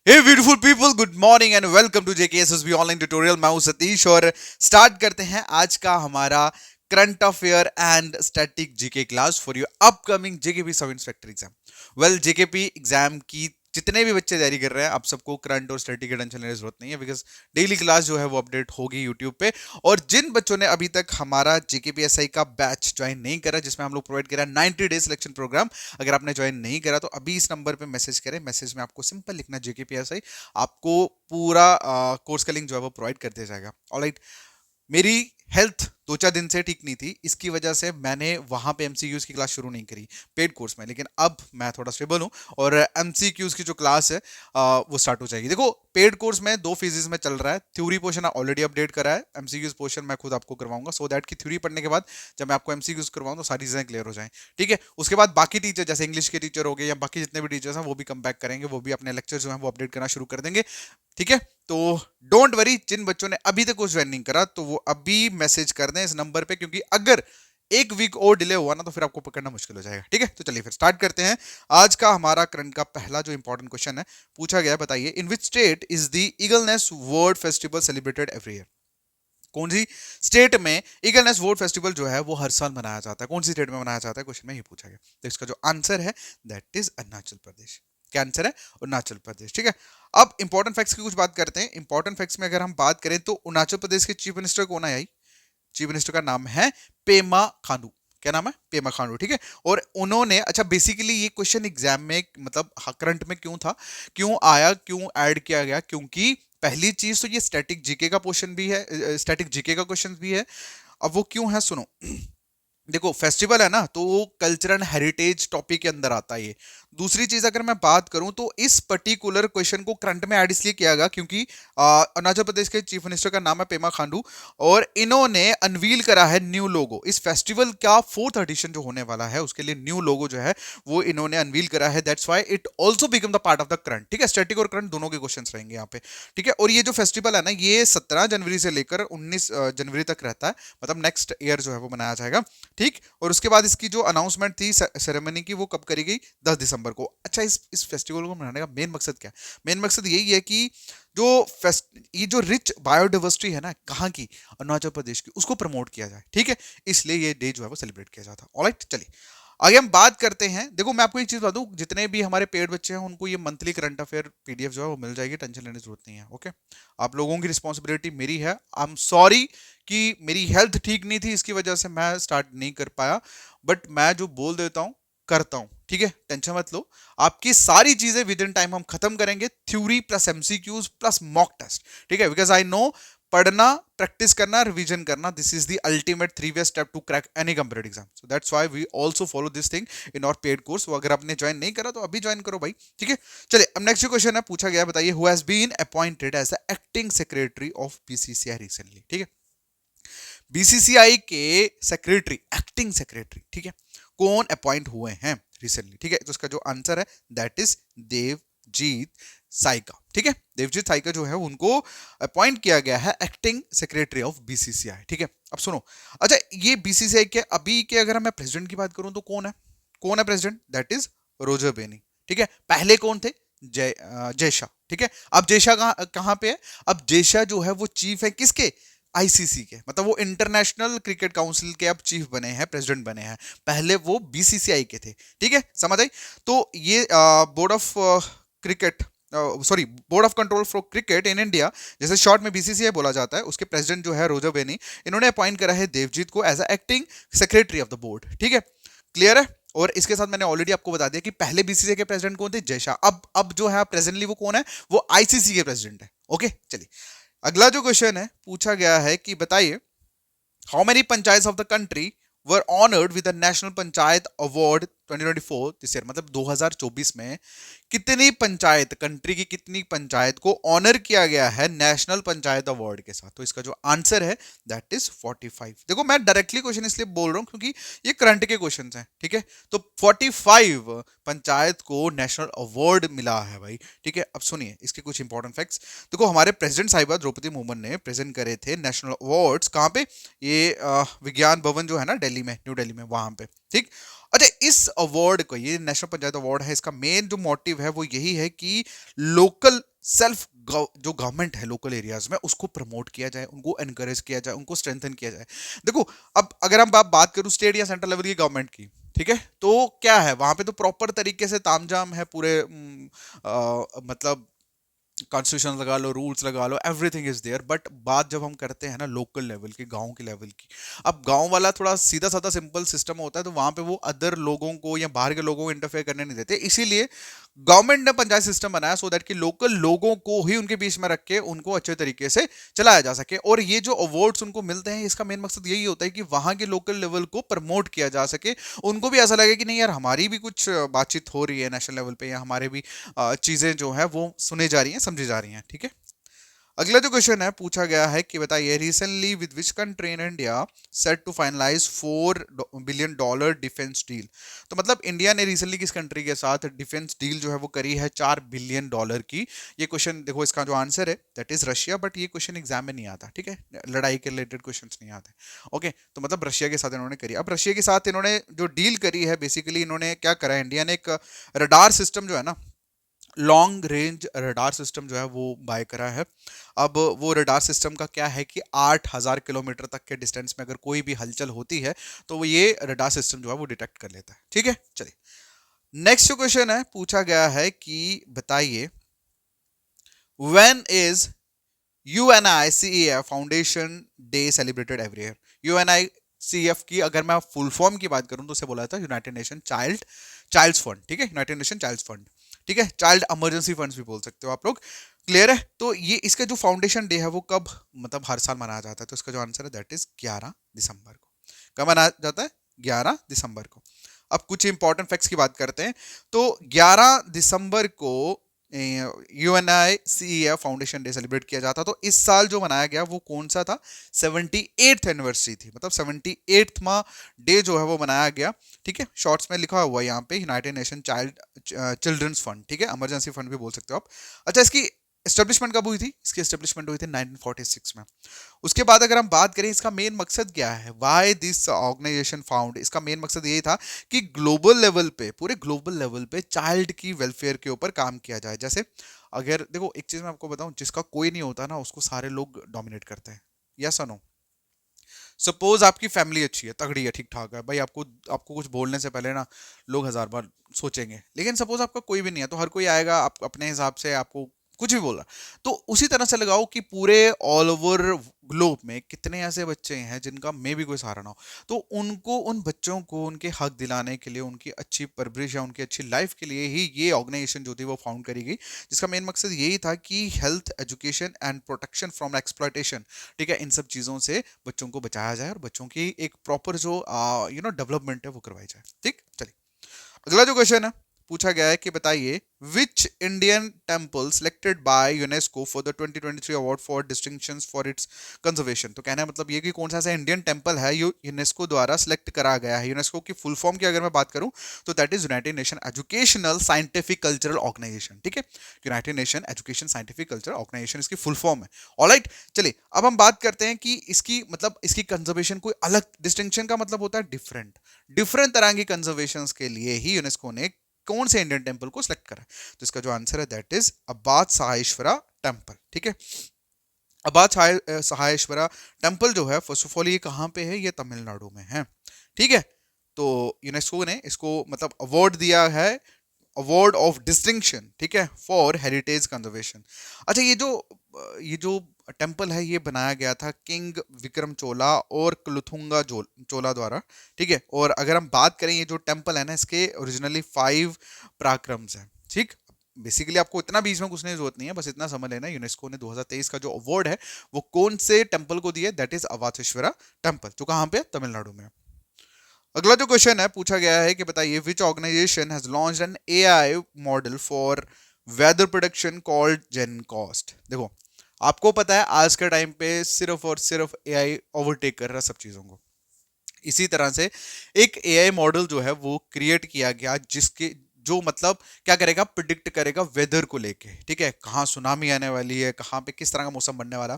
Hey beautiful people, good morning and welcome to JKSSB online tutorial. मैं हूं सतीश और start करते हैं आज का हमारा current affair and static GK class for your upcoming JKP sub inspector exam. Well, JKP exam की जितने भी बच्चे तैयारी कर रहे हैं, आप सबको करंट और स्टैटिक की टेंशन लेने की जरूरत नहीं है, बिकॉज डेली क्लास जो है वो अपडेट होगी यूट्यूब पे। और जिन बच्चों ने अभी तक हमारा जेकेपीएसआई का बैच ज्वाइन नहीं करा, जिसमें हम लोग प्रोवाइड करा 90 डे सिलेक्शन प्रोग्राम, अगर आपने ज्वाइन नहीं करा तो अभी इस नंबर पे मैसेज करें। मैसेज में आपको सिंपल लिखना जेकेपीएसआई, आपको पूरा कोर्स का लिंक जो है वो प्रोवाइड कर दिया जाएगा। ऑलराइट, मेरी हेल्थ 2-4 दिन से ठीक नहीं थी, इसकी वजह से मैंने वहां पे एमसीक्यूज की क्लास शुरू नहीं करी पेड कोर्स में, लेकिन अब मैं थोड़ा स्टेबल हूं और एमसीक्यूज की जो क्लास है वो स्टार्ट हो जाएगी। देखो, पेड कोर्स में 2 फेजेस में चल रहा है। थ्योरी पोर्शन ऑलरेडी अपडेट करा है, एमसीक्यूज पोर्शन मैं खुद आपको करवाऊंगा, सो दैट की थ्योरी पढ़ने के बाद जब मैं आपको एमसीक्यूज करवाऊं तो सारी चीजें क्लियर हो जाएं। ठीक है, उसके बाद बाकी टीचर जैसे इंग्लिश के टीचर हो गए या बाकी जितने भी टीचर्स हैं वो भी कम बैक करेंगे, वो भी अपने लेक्चर जो है वो अपडेट करना शुरू कर देंगे। ठीक है, तो डोंट वरी, जिन बच्चों ने अभी तक कुछ ज्वाइन नहीं करा तो वो अभी मैसेज कर दें इस नंबर पे, क्योंकि अगर एक वीक और डिले हुआ ना तो फिर आपको पकड़ना मुश्किल हो जाएगा। ठीक है, तो चलिए फिर स्टार्ट करते हैं। आज का हमारा करंट का पहला जो इंपॉर्टेंट क्वेश्चन है, पूछा गया है, बताइए in which state is the eagleness world festival celebrated every year. कौन सी स्टेट में ईगलनेस वर्ल्ड फेस्टिवल जो है वो हर साल मनाया जाता है? कौन सी स्टेट में मनाया जाता है, क्वेश्चन में ही पूछा गया। तो इसका जो आंसर है दैट इज अरुणाचल प्रदेश। क्या आंसर है? अरुणाचल प्रदेश। ठीक है, अब इंपॉर्टेंट फैक्ट्स की कुछ बात करते हैं। इंपॉर्टेंट फैक्ट्स में अगर हम बात करें तो अरुणाचल प्रदेश के चीफ मिनिस्टर कौन है? चीफ मिनिस्टर का नाम है पेमा खांडू। क्या नाम है? पेमा खांडू। ठीक है, और उन्होंने, अच्छा बेसिकली ये क्वेश्चन एग्जाम में मतलब करंट में क्यों था, क्यों आया, क्यों ऐड किया गया, क्योंकि पहली चीज तो ये स्टैटिक जीके का क्वेश्चन भी है, स्टैटिक जीके का क्वेश्चन भी है। अब वो क्यों है सुनो। देखो, फेस्टिवल है ना, तो वो कल्चरल हेरिटेज टॉपिक के अंदर आता है ये। दूसरी चीज अगर मैं बात करूं तो इस पर्टिकुलर क्वेश्चन को करंट में ऐड इसलिए किया गया क्योंकि अरुणाचल प्रदेश के चीफ मिनिस्टर का नाम है पेमा खांडू, और इन्होंने अनवील करा है न्यू लोगो। इस फेस्टिवल का 4th एडिशन जो होने वाला है उसके लिए न्यू लोगो जो है वो इन्होंने अनवील करा है। That's why it also become the part of the current. ठीक है, स्टैटिक और करंट दोनों के क्वेश्चंस रहेंगे यहाँ पे। ठीक है, और ये जो फेस्टिवल है ना, ये 17 जनवरी से लेकर 19 जनवरी तक रहता है, मतलब नेक्स्ट ईयर जो है वो मनाया जाएगा। ठीक, और उसके बाद इसकी जो अनाउंसमेंट थी सेरेमनी की वो कब करी गई? 10 दिसंबर को। अच्छा, इस फेस्टिवल को मनाने का मेन मकसद क्या है? मेन मकसद यही है कि जो ये जो रिच बायोडाइवर्सिटी है ना, कहाँ की? अरुणाचल प्रदेश की, उसको प्रमोट किया जाए। ठीक है, इसलिए ये डे जो है वो सेलिब्रेट किया जाता है। ऑलराइट, चलिए आगे हम बात करते हैं। देखो, मैं आपको एक चीज बता दूं, जितने भी हमारे पेड बच्चे हैं उनको ये मंथली करंट अफेयर पीडीएफ जो है वो मिल जाएगी, टेंशन लेने की जरूरत नहीं है। ओके, आप लोगों की रिस्पॉन्सिबिलिटी मेरी है। आई एम सॉरी कि मेरी हेल्थ ठीक नहीं थी, इसकी वजह से मैं स्टार्ट नहीं कर पाया, बट मैं जो बोल देता हूं करता हूं। ठीक है, टेंशन मत लो, आपकी सारी चीजें विद इन टाइम हम खत्म करेंगे, theory plus MCQs plus mock test. ठीक है, बिकॉज आई नो पढ़ना, प्रैक्टिस करना, रिवीजन करना, this is the ultimate 3 way step to crack any computer exam. So that's why we also follow this thing in our paid course. वो अगर आपने join नहीं करा तो अभी ज्वाइन करो भाई। ठीक है, चलिए अब नेक्स्ट क्वेश्चन है, पूछा गया, बताइए who has been appointed as the acting secretary of BCCI recently. ठीक है, बीसीसीआई के सेक्रेटरी, एक्टिंग सेक्रेटरी, ठीक है, कौन अपॉइंट हुए हैं रिसेंटली? ठीक है, तो उसका जो आंसर है दैट इज देवजीत साइका। ठीक है, देवजीत साइका जो है उनको अपॉइंट किया गया है एक्टिंग सेक्रेटरी ऑफ बीसीसीआई। ठीक है, अब सुनो, अच्छा ये बीसीसीआई के अभी के अगर मैं प्रेसिडेंट की बात करूं तो कौन है? कौन है president? That is Roger Binny. ठीक है, पहले कौन थे? जय शाह। ठीक है, अब जय शाह कहां कहां पे है? अब जय शाह जो है वो चीफ है किसके? आईसीसी के, मतलब वो इंटरनेशनल क्रिकेट काउंसिल के अब चीफ बने हैं, प्रेसिडेंट बने हैं। पहले वो बीसीसीआई के थे। ठीक है, समझ आई? तो ये board of cricket, sorry, board of control for cricket in India, जैसे शॉर्ट में बीसीसीआई बोला जाता है, उसके प्रेसिडेंट जो है रोजर बेनी, इन्होंने अपॉइंट करा है देवजीत को as acting secretary of the board. ठीक है, क्लियर है? और इसके साथ मैंने ऑलरेडी आपको बता दिया कि पहले बीसीसीआई के प्रेसिडेंट कौन थे? जय शाह। अब जो है प्रेजेंटली वो कौन है? वो आईसीसी के प्रेसिडेंट है। ओके, चलिए अगला जो क्वेश्चन है, पूछा गया है कि बताइए how many panchayat of the country were honoured with the national panchayat award 2024 this year, मतलब 2024 में कितनी पंचायत, कंट्री की कितनी पंचायत को ऑनर किया गया है नेशनल पंचायत अवार्ड के साथ? तो इसका जो आंसर है दैट इज 45। देखो, मैं डायरेक्टली क्वेश्चन इसलिए बोल रहा हूं क्योंकि ये करंट के क्वेश्चन हैं। ठीक है, तो 45 पंचायत को नेशनल अवार्ड मिला है भाई। ठीक है, अब सुनिए इसके कुछ इंपॉर्टेंट फैक्ट्स। देखो, हमारे प्रेसिडेंट साहिबा द्रौपदी मुर्मू ने प्रेजेंट करे थे नेशनल अवार्ड्स कहाँ पे? ये विज्ञान भवन जो है ना दिल्ली में, न्यू दिल्ली में, वहां पे। ठीक, अच्छा इस अवार्ड को, ये नेशनल पंचायत अवार्ड है, इसका मेन जो मोटिव है वो यही है कि लोकल सेल्फ जो गवर्नमेंट है लोकल एरियाज में उसको प्रमोट किया जाए, उनको एनकरेज किया जाए, उनको स्ट्रेंथन किया जाए। देखो अब अगर हम बात करूं स्टेट या सेंट्रल लेवल की गवर्नमेंट की, ठीक है, तो क्या है वहां पे तो प्रॉपर तरीके से तामझाम है पूरे मतलब कॉन्स्टिट्यूशन लगा लो, रूल्स लगा लो, एवरीथिंग इज देयर। बट बात जब हम करते हैं ना लोकल लेवल की, गांव के लेवल की, अब गांव वाला थोड़ा सीधा साधा सिंपल सिस्टम होता है, तो वहां पे वो अदर लोगों को या बाहर के लोगों को इंटरफेयर करने नहीं देते। इसीलिए गवर्नमेंट ने पंचायत सिस्टम बनाया सो दैट कि लोकल लोगों को ही उनके बीच में रख के उनको अच्छे तरीके से चलाया जा सके। और ये जो अवार्ड्स उनको मिलते हैं इसका मेन मकसद यही होता है कि वहां के लोकल लेवल को प्रमोट किया जा सके, उनको भी ऐसा लगे कि नहीं यार हमारी भी कुछ बातचीत हो रही है नेशनल लेवल पे, या हमारे भी चीजें जो है वो सुनी जा रही हैं, समझी जा रही हैं। ठीक है, अगला जो क्वेश्चन है पूछा गया है कि बताइए recently with which country in India set to finalise $4 billion defence deal. तो मतलब इंडिया ने रिसेंटली किस कंट्री के साथ डिफेंस डील जो है वो करी है $4 बिलियन की। ये क्वेश्चन देखो, इसका जो आंसर है दैट इज रशिया। बट ये क्वेश्चन एग्जाम में नहीं आता, ठीक है, लड़ाई के रिलेटेड क्वेश्चन नहीं आते। ओके, तो मतलब रशिया के साथ इन्होंने करी। अब रशिया के साथ इन्होंने जो डील करी है, बेसिकली इन्होंने क्या करा है, इंडिया ने एक रडार सिस्टम जो है ना, लॉन्ग रेंज रडार सिस्टम जो है वो बाय करा है। अब वो रडार सिस्टम का क्या है कि 8,000 किलोमीटर तक के डिस्टेंस में अगर कोई भी हलचल होती है तो वो ये रडार सिस्टम जो है वो डिटेक्ट कर लेता है। ठीक है, चलिए नेक्स्ट जो क्वेश्चन है पूछा गया है कि बताइए when is UNICEF foundation day celebrated every year. UNICEF की अगर मैं फुल फॉर्म की बात करूं तो उसे बोला जाता है यूनाइटेड नेशन चाइल्ड्स फंड। ठीक है, यूनाइटेड नेशन चाइल्ड्स फंड, ठीक है, चाइल्ड इमरजेंसी फंड्स भी बोल सकते हो आप लोग। क्लियर है, तो ये इसका जो फाउंडेशन डे है वो कब मतलब हर साल मनाया जाता है, तो इसका जो आंसर है दैट इज 11 दिसंबर को। कब मनाया जाता है? 11 दिसंबर को। अब कुछ इंपॉर्टेंट फैक्ट्स की बात करते हैं। तो 11 दिसंबर को UNICEF फाउंडेशन डे सेलिब्रेट किया जाता। तो इस साल जो मनाया गया वो कौन सा था? 78th एनिवर्सरी थी, मतलब 78वां डे जो है वो मनाया गया। ठीक है, शॉर्ट्स में लिखा हुआ है यहाँ पे यूनाइटेड नेशन चिल्ड्रंस फंड, ठीक है, इमरजेंसी फंड भी बोल सकते हो आप। अच्छा, इसकी एस्टेब्लिशमेंट कब हुई थी? इसकी एस्टेब्लिशमेंट हुई थी 1946 में। उसके बाद अगर हम बात करें इसका मेन मकसद क्या है, व्हाई दिस ऑर्गेनाइजेशन फाउंड, इसका मेन मकसद यही था कि ग्लोबल लेवल पे, पूरे ग्लोबल लेवल पे चाइल्ड की वेलफेयर के ऊपर काम किया जाए। जैसे अगर देखो एक चीज मैं आपको बताऊं, जिसका कोई नहीं होता ना उसको सारे लोग डोमिनेट करते हैं, यस और नो। सपोज आपकी फैमिली अच्छी है, तगड़ी है, ठीक ठाक है भाई, आपको आपको कुछ बोलने से पहले ना लोग 1000 बार सोचेंगे। लेकिन सपोज आपका कोई भी नहीं है तो हर कोई आएगा आप अपने हिसाब से आपको कुछ भी बोल रहा। तो उसी तरह से लगाओ कि पूरे ऑल ओवर ग्लोब में कितने ऐसे बच्चे हैं जिनका मे भी कोई सहारा ना हो, तो उनको, उन बच्चों को उनके हक दिलाने के लिए, उनकी अच्छी परवरिश या उनकी अच्छी लाइफ के लिए ही ये ऑर्गेनाइजेशन जो थी वो फाउंड करी गई, जिसका मेन मकसद यही था कि health, education and protection from exploitation, ठीक है, इन सब चीज़ों से बच्चों को बचाया जाए और बच्चों की एक प्रॉपर जो डेवलपमेंट है वो करवाई जाए। ठीक, चलिए अगला जो क्वेश्चन है पूछा गया है कि बताइए which Indian temple selected by UNESCO for the 2023 award for distinctions for its conservation. तो कहना है मतलब ये कि कौन सा ऐसा इंडियन टेम्पल है जो यूनेस्को द्वारा सिलेक्ट करा गया है। यूनेस्को की फुल फॉर्म की अगर मैं बात करूं तो that is United Nation Educational Scientific Cultural Organisation. ठीक है, United Nation Education Scientific Cultural Organisation इसकी फुल फॉर्म है। ऑलराइट, चलिए अब हम बात करते हैं कि इसकी मतलब इसकी कंजर्वेशन कोई अलग, डिस्टिंक्शन का मतलब होता है डिफरेंट, डिफरेंट तरह की कंजर्वेशन के लिए ही यूनेस्को ने कौन से इंडियन टेम्पल को सिलेक्ट करा है। तो इसका जो आंसर है दैट इज अबाद सहायेश्वरा टेम्पल। ठीक है, अबाद सहायेश्वरा टेम्पल जो है फर्स्ट ऑफ ऑल ये कहाँ पे है? ये तमिलनाडु में है। ठीक है, तो यूनेस्को ने इसको मतलब अवार्ड दिया है, अवार्ड ऑफ डिस्टिंक्शन, ठीक है, फॉर हेरिटेज कंजर्वेशन। अच्छा, ये जो टेम्पल है ये बनाया गया था किंग विक्रम चोला और कुलथुंगा चोला द्वारा। ठीक है, और अगर हम बात करें ये जो टेम्पल है ना इसके ओरिजिनली 5 पराक्रम्स हैं। ठीक, बेसिकली आपको इतना बीच में घुसने की जरूरत नहीं है, बस इतना समझ लेना यूनेस्को ने 2023 का जो अवार्ड है वो कौन से टेम्पल को दिया, दैट इज अवाथेश्वरा टेम्पल, जो कहाँ पे? तमिलनाडु में। अगला जो क्वेश्चन है पूछा गया है कि बताइए which organisation has launched an AI model for weather production called GenCast. देखो आपको पता है आज के टाइम पे सिर्फ और सिर्फ एआई ओवरटेक कर रहा है सब चीजों को। इसी तरह से एक एआई मॉडल जो है वो क्रिएट किया गया जिसके जो मतलब क्या करेगा, प्रिडिक्ट करेगा वेदर को लेके। ठीक है, कहाँ सुनामी आने वाली है, कहाँ पे किस तरह का मौसम बनने वाला।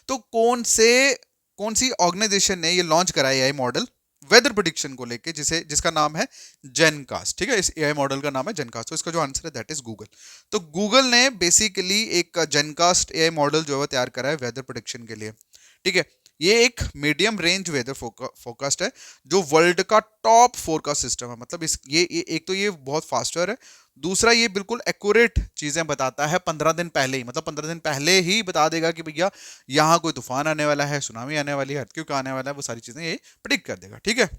तो कौन सी ऑर्गेनाइजेशन ने ये लॉन्च करा एआई मॉडल? वेदर प्रिडिक्शन को लेके, जिसका नाम है जेनकास्ट, ठीक है, इस एआई मॉडल का नाम है जेनकास्ट। तो इसका जो आंसर है दैट इज गूगल। तो गूगल ने बेसिकली एक जेनकास्ट एआई मॉडल जो है तैयार करा है वेदर प्रिडिक्शन के लिए, ठीक है। ये एक मीडियम रेंज वेदर फोरकास्ट है जो वर्ल्ड का टॉप फोरकास्ट सिस्टम है। मतलब ये एक तो ये बहुत फास्टर है, दूसरा ये बिल्कुल एक्यूरेट चीजें बताता है 15 दिन पहले ही। मतलब 15 दिन पहले ही बता देगा कि भैया यहाँ कोई तूफान आने वाला है, सुनामी आने वाली है, अर्थक्वेक आने वाला है, वो सारी चीजें ये प्रिडिक्ट कर देगा, ठीक है।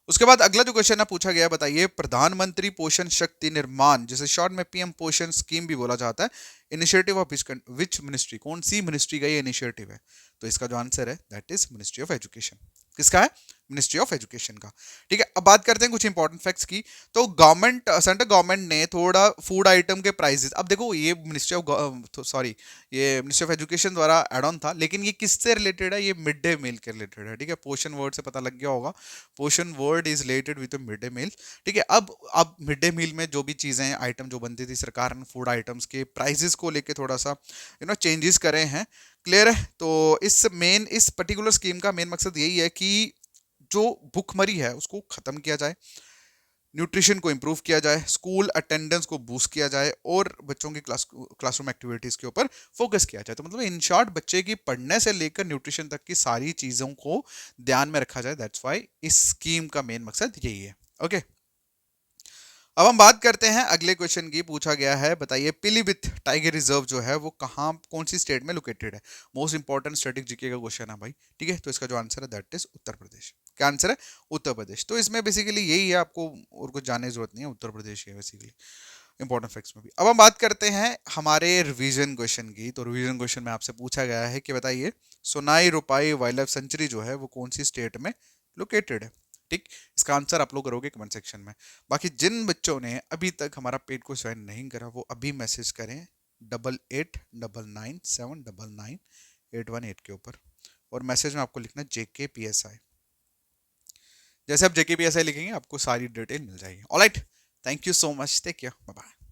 उसके बाद अगला जो क्वेश्चन है पूछा गया, बताइए प्रधानमंत्री पोषण शक्ति निर्माण, जिसे शॉर्ट में पीएम पोषण स्कीम भी बोला जाता है, इनिशिएटिव ऑफ विच मिनिस्ट्री, कौन सी मिनिस्ट्री का ये इनिशिएटिव है? तो इसका जो आंसर है that is ministry of education. किसका है? मिनिस्ट्री ऑफ एजुकेशन का, ठीक है। अब बात करते हैं कुछ इंपॉर्टेंट फैक्ट्स की। तो गवर्नमेंट, सेंट्रल गवर्नमेंट ने थोड़ा फूड आइटम के प्राइसेस, अब देखो ये मिनिस्ट्री ऑफ सॉरी ये मिनिस्ट्री ऑफ एजुकेशन द्वारा एड ऑन था, लेकिन ये किससे रिलेटेड है? ये मिड डे मील के रिलेटेड है, ठीक है। पोषण वर्ड से पता लग गया होगा, Poshan word is related with mid day meal, ठीक है। अब मिड डे मील में जो भी चीजें आइटम जो बनती थी, सरकार ने फूड आइटम्स के प्राइसेस को लेके थोड़ा सा चेंजेस करे हैं, क्लियर है। तो इस पर्टिकुलर स्कीम का मेन मकसद यही है कि जो भूखमरी है उसको खत्म किया जाए, न्यूट्रिशन को इंप्रूव किया जाए, स्कूल अटेंडेंस को बूस्ट किया जाए और बच्चों की क्लासरूम एक्टिविटीज के ऊपर फोकस किया जाए। तो मतलब इन शॉर्ट बच्चे की पढ़ने से लेकर न्यूट्रिशन तक की सारी चीजों को ध्यान में रखा जाए। दैट्स व्हाई इस स्कीम का मेन मकसद यही है, ओके। अब हम बात करते हैं अगले क्वेश्चन की। पूछा गया है, बताइए पीलीभीत टाइगर रिजर्व जो है वो कहाँ, कौन सी स्टेट में लोकेटेड है? मोस्ट इंपॉर्टेंट स्टैटिक जीके का क्वेश्चन है भाई, ठीक है। तो इसका जो आंसर है दैट इज उत्तर प्रदेश। क्या आंसर है? उत्तर प्रदेश। तो इसमें बेसिकली यही है, आपको और कुछ जानने की जरूरत नहीं है, उत्तर प्रदेश है बेसिकली इंपॉर्टेंट फैक्ट्स में भी। अब हम बात करते हैं हमारे रिवीजन क्वेश्चन की। तो रिवीजन क्वेश्चन में आपसे पूछा गया है कि बताइए सोनाई रुपाई वाइल्ड लाइफ सेंचुरी जो है वो कौन सी स्टेट में लोकेटेड है, ठीक। इसका आंसर आप लोग करोगे कमेंट सेक्शन में। बाकी जिन बच्चों ने अभी तक हमारा पेड को ज्वाइन नहीं करा वो अभी मैसेज करें 8899799818 के ऊपर, और मैसेज में आपको लिखना JKPSI। जैसे आप JKPSI लिखेंगे आपको सारी डिटेल मिल जाएगी। Alright, thank you so much, take care, bye bye.